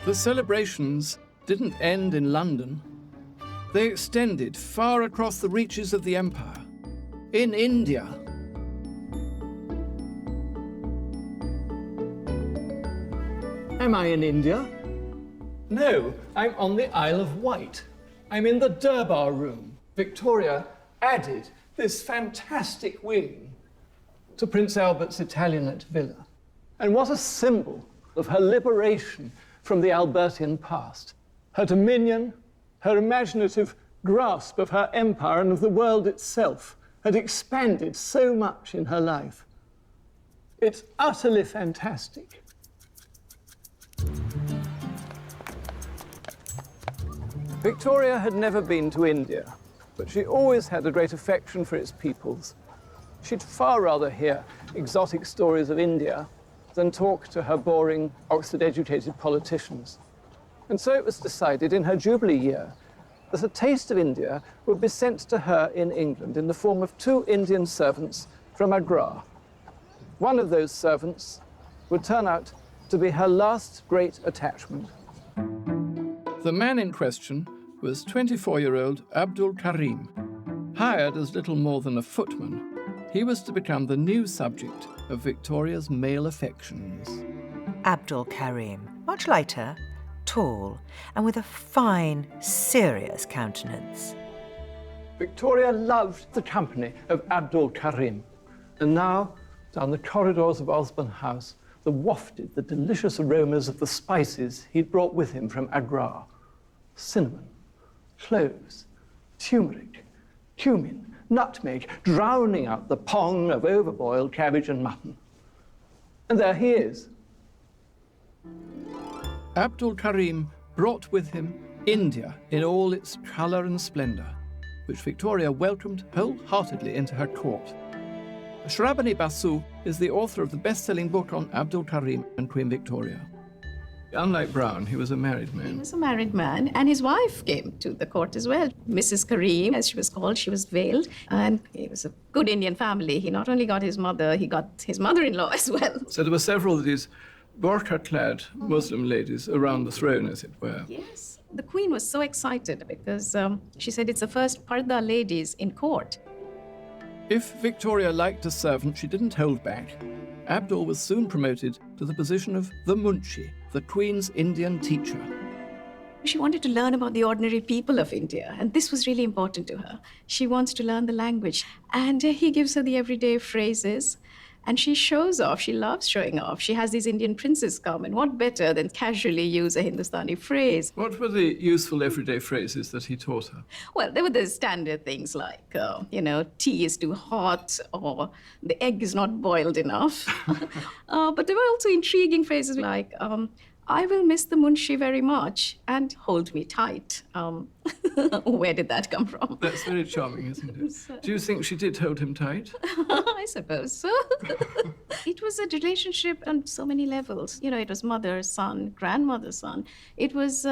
The celebrations didn't end in London. They extended far across the reaches of the empire, in India. Am I in India? No, I'm on the Isle of Wight. I'm in the Durbar Room. Victoria added this fantastic wing to Prince Albert's Italianate villa. And what a symbol of her liberation from the Albertian past. Her dominion, her imaginative grasp of her empire and of the world itself had expanded so much in her life. It's utterly fantastic. Victoria had never been to India, but she always had a great affection for its peoples. She'd far rather hear exotic stories of India than talk to her boring, Oxford-educated politicians. And so it was decided in her Jubilee year that a taste of India would be sent to her in England in the form of 2 Indian servants from Agra. One of those servants would turn out to be her last great attachment. The man in question was 24-year-old Abdul Karim. Hired as little more than a footman, he was to become the new subject of Victoria's male affections. Abdul Karim, much lighter, tall, and with a fine, serious countenance. Victoria loved the company of Abdul Karim. And now, down the corridors of Osborne House, there wafted the delicious aromas of the spices he'd brought with him from Agra. Cinnamon, cloves, turmeric, cumin, nutmeg, drowning out the pong of overboiled cabbage and mutton. And there he is. Abdul Karim brought with him India in all its colour and splendour, which Victoria welcomed wholeheartedly into her court. Shrabani Basu is the author of the best-selling book on Abdul Karim and Queen Victoria. Unlike Brown, he was a married man. He was a married man, and his wife came to the court as well. Mrs. Karim, as she was called, she was veiled, and it was a good Indian family. He not only got his mother, he got his mother-in-law as well. So there were several of these burqa-clad Muslim ladies around the throne, as it were. Yes. The Queen was so excited because she said it's the first Parda ladies in court. If Victoria liked a servant, she didn't hold back. Abdul was soon promoted to the position of the Munshi, the Queen's Indian teacher. She wanted to learn about the ordinary people of India, and this was really important to her. She wants to learn the language, and he gives her the everyday phrases, and she shows off. She loves showing off. She has these Indian princes come, and what better than casually use a Hindustani phrase? What were the useful everyday phrases that he taught her? Well, there were the standard things like, tea is too hot, or the egg is not boiled enough. But there were also intriguing phrases like, I will miss the Munshi very much, and hold me tight. Where did that come from? That's very charming, isn't it? Do you think she did hold him tight? I suppose so. It was a relationship on so many levels. It was mother, son, grandmother, son. It was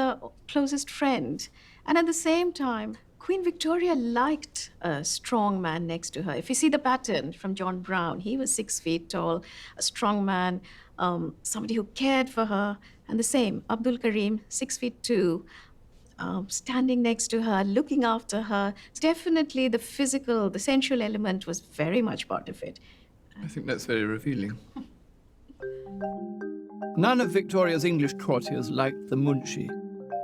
closest friend. And at the same time, Queen Victoria liked a strong man next to her. If you see the pattern from John Brown, he was 6 feet tall, a strong man, somebody who cared for her. And the same, Abdul Karim, 6 feet 2, standing next to her, looking after her. Definitely the physical, the sensual element was very much part of it. I think that's very revealing. None of Victoria's English courtiers liked the Munshi.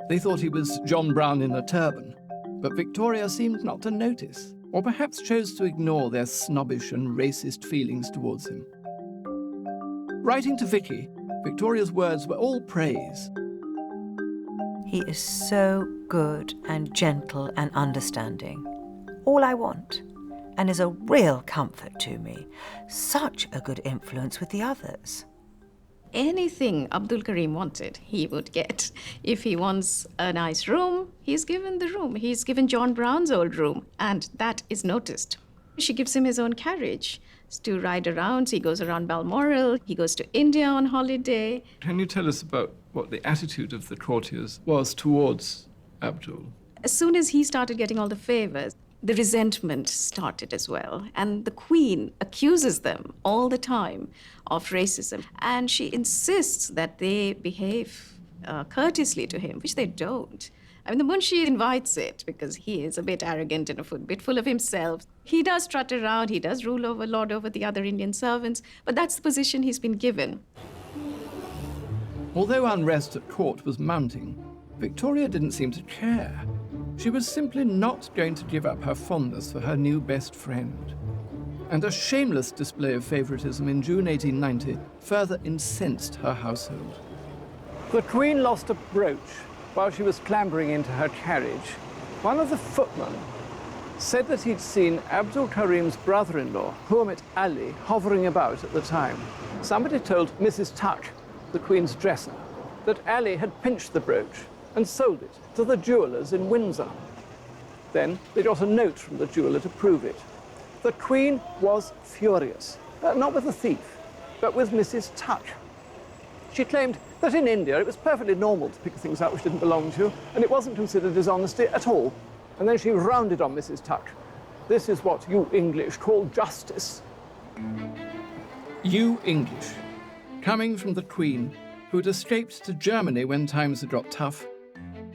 They thought he was John Brown in a turban. But Victoria seemed not to notice, or perhaps chose to ignore their snobbish and racist feelings towards him. Writing to Vicky, Victoria's words were all praise. He is so good and gentle and understanding. All I want, and is a real comfort to me. Such a good influence with the others. Anything Abdul Karim wanted, he would get. If he wants a nice room, he's given the room. He's given John Brown's old room, and that is noticed. She gives him his own carriage to ride around. He goes around Balmoral. He goes to India on holiday. Can you tell us about what the attitude of the courtiers was towards Abdul? As soon as he started getting all the favors, the resentment started as well. And the Queen accuses them all the time of racism. And she insists that they behave courteously to him, which they don't. I mean, the Munshi invites it because he is a bit arrogant and a bit full of himself. He does trot around, he does lord over the other Indian servants, but that's the position he's been given. Although unrest at court was mounting, Victoria didn't seem to care. She was simply not going to give up her fondness for her new best friend. And a shameless display of favouritism in June 1890 further incensed her household. The Queen lost a brooch while she was clambering into her carriage One of the footmen said that he'd seen Abdul Karim's brother-in-law, Muhammad Ali, hovering about at the time. Somebody told Mrs. Tuck, the Queen's dresser, that Ali had pinched the brooch and sold it to the jewellers in Windsor. Then they got a note from the jeweller to prove it. The Queen was furious, not with the thief, but with Mrs. Tuck. She claimed that in India it was perfectly normal to pick things out which didn't belong to you, and it wasn't considered dishonesty at all. And then she rounded on Mrs. Tuck. This is what you English call justice. You English, coming from the Queen, who had escaped to Germany when times had got tough,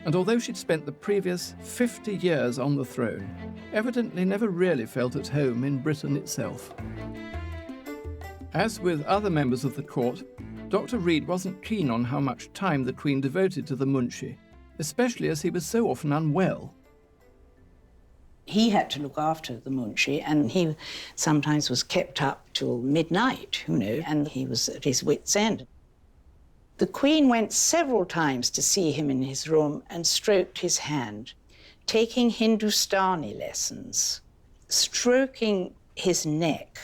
and although she'd spent the previous 50 years on the throne, evidently never really felt at home in Britain itself. As with other members of the court, Dr. Reid wasn't keen on how much time the Queen devoted to the Munshi, especially as he was so often unwell. He had to look after the Munshi, and he sometimes was kept up till midnight, and he was at his wit's end. The Queen went several times to see him in his room and stroked his hand, taking Hindustani lessons, stroking his neck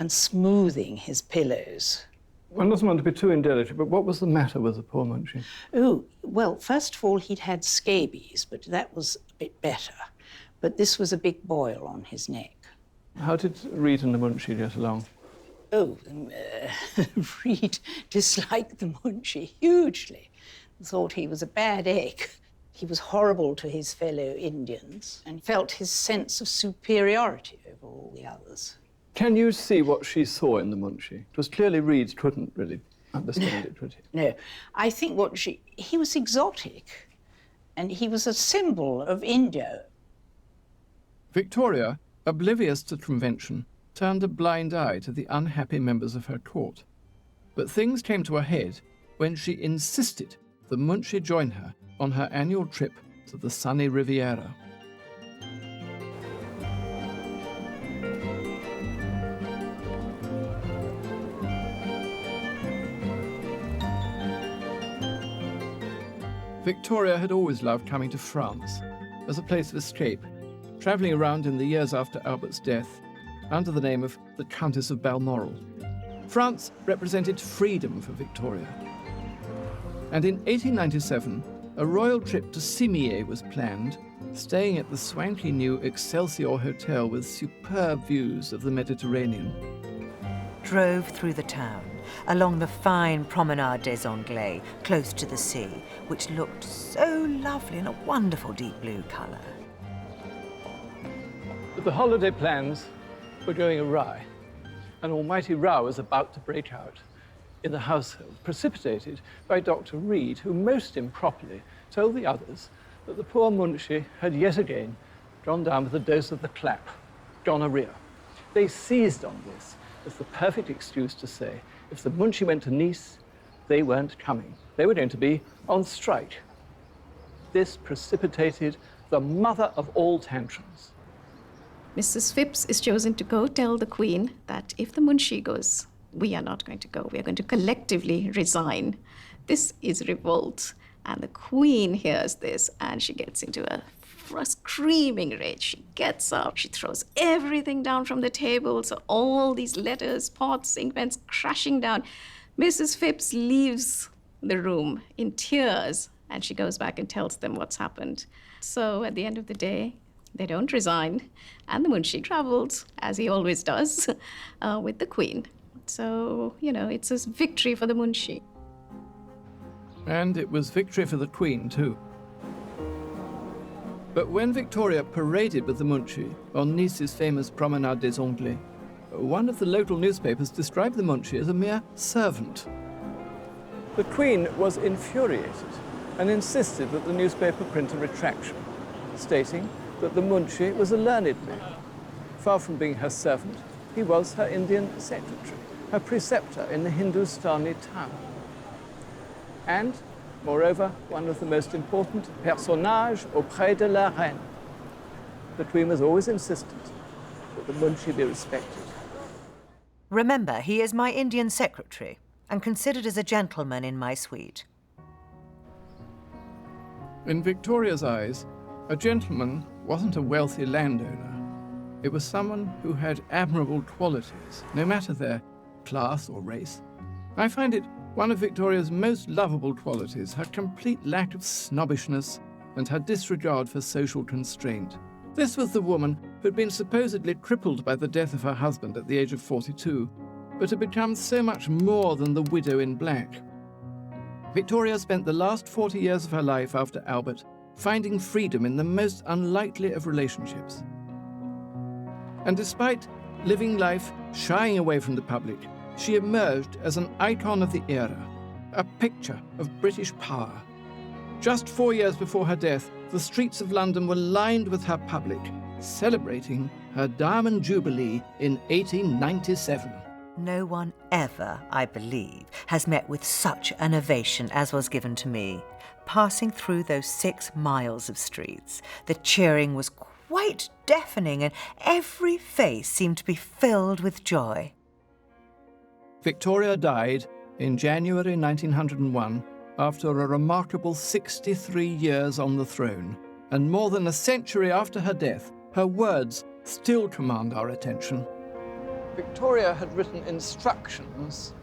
and smoothing his pillows. One doesn't want to be too indelicate, but what was the matter with the poor Munshi? Oh, well, first of all, he'd had scabies, but that was a bit better. But this was a big boil on his neck. How did Reid and the Munshi get along? Oh, Reid disliked the Munshi hugely. Thought he was a bad egg. He was horrible to his fellow Indians and felt his sense of superiority over all the others. Can you see what she saw in the Munshi? It was clearly Reid couldn't really understand it, could he? No, I think he was exotic, and he was a symbol of India. Victoria, oblivious to convention, turned a blind eye to the unhappy members of her court. But things came to a head when she insisted the Munshi join her on her annual trip to the sunny Riviera. Victoria had always loved coming to France as a place of escape, travelling around in the years after Albert's death under the name of the Countess of Balmoral. France represented freedom for Victoria. And in 1897, a royal trip to Cimiez was planned, staying at the swanky new Excelsior Hotel with superb views of the Mediterranean. Drove through the town, along the fine Promenade des Anglais, close to the sea, which looked so lovely in a wonderful deep blue colour. But the holiday plans were going awry. An almighty row was about to break out in the household, precipitated by Dr. Reid, who most improperly told the others that the poor Munshi had yet again gone down with a dose of the clap, gonorrhea. They seized on this as the perfect excuse to say if the Munshi went to Nice, they weren't coming. They were going to be on strike. This precipitated the mother of all tantrums. Mrs. Phipps is chosen to go tell the Queen that if the Munshi goes, we are not going to go. We are going to collectively resign. This is revolt. And the Queen hears this and she gets into a screaming rage. She gets up, she throws everything down from the table, so all these letters, pots, ink pens crashing down. Mrs. Phipps leaves the room in tears and she goes back and tells them what's happened. So at the end of the day, they don't resign, and the Munshi travels, as he always does, with the Queen. So, it's a victory for the Munshi. And it was victory for the Queen, too. But when Victoria paraded with the Munshi on Nice's famous Promenade des Anglais, one of the local newspapers described the Munshi as a mere servant. The Queen was infuriated and insisted that the newspaper print a retraction, stating that the Munshi was a learned man. Far from being her servant, he was her Indian secretary, her preceptor in the Hindustani tongue. And, moreover, one of the most important personnages auprès de la reine. The Queen was always insistent that the Munshi be respected. Remember, he is my Indian secretary and considered as a gentleman in my suite. In Victoria's eyes, A gentleman wasn't a wealthy landowner. It was someone who had admirable qualities, no matter their class or race. I find it one of Victoria's most lovable qualities, her complete lack of snobbishness and her disregard for social constraint. This was the woman who had been supposedly crippled by the death of her husband at the age of 42, but had become so much more than the widow in black. Victoria spent the last 40 years of her life after Albert finding freedom in the most unlikely of relationships. And despite living life shying away from the public, she emerged as an icon of the era, a picture of British power. Just 4 years before her death, the streets of London were lined with her public, celebrating her Diamond Jubilee in 1897. No one ever, I believe, has met with such an ovation as was given to me. Passing through those 6 miles of streets, the cheering was quite deafening and every face seemed to be filled with joy. Victoria died in January 1901 after a remarkable 63 years on the throne, and more than a century after her death, her words still command our attention. Victoria had written instructions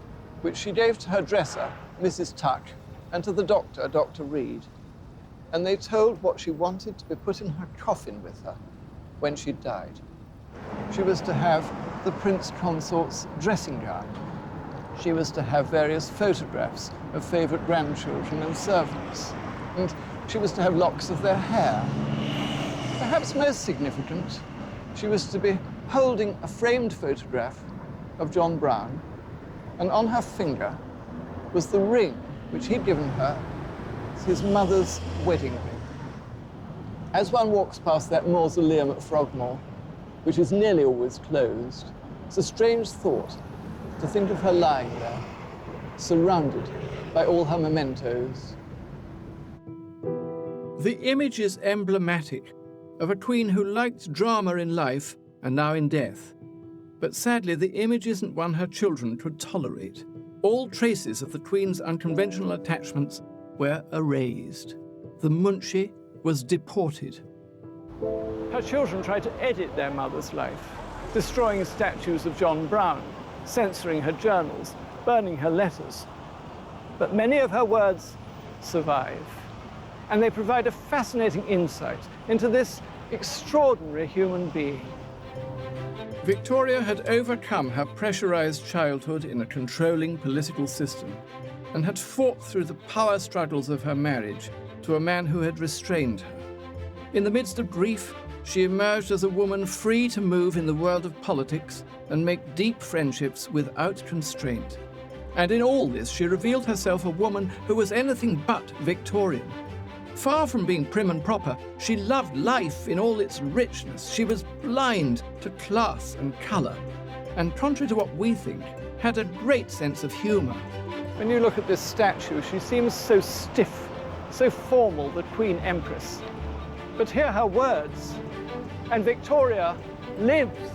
which she gave to her dresser, Mrs. Tuck, and to the doctor, Dr. Reed, and they told what she wanted to be put in her coffin with her when she died. She was to have the Prince Consort's dressing gown. She was to have various photographs of favourite grandchildren and servants, and she was to have locks of their hair. Perhaps most significant, she was to be holding a framed photograph of John Brown, and on her finger was the ring which he'd given her as his mother's wedding ring. As one walks past that mausoleum at Frogmore, which is nearly always closed, it's a strange thought to think of her lying there, surrounded by all her mementos. The image is emblematic of a queen who liked drama in life and now in death. But sadly, the image isn't one her children could tolerate. All traces of the Queen's unconventional attachments were erased. The Munshi was deported. Her children tried to edit their mother's life, destroying statues of John Brown, censoring her journals, burning her letters. But many of her words survive, and they provide a fascinating insight into this extraordinary human being. Victoria had overcome her pressurized childhood in a controlling political system and had fought through the power struggles of her marriage to a man who had restrained her. In the midst of grief, she emerged as a woman free to move in the world of politics and make deep friendships without constraint. And in all this, she revealed herself a woman who was anything but Victorian. Far from being prim and proper, she loved life in all its richness. She was blind to class and colour, and contrary to what we think, had a great sense of humour. When you look at this statue, she seems so stiff, so formal, the Queen Empress. But hear her words, and Victoria lives.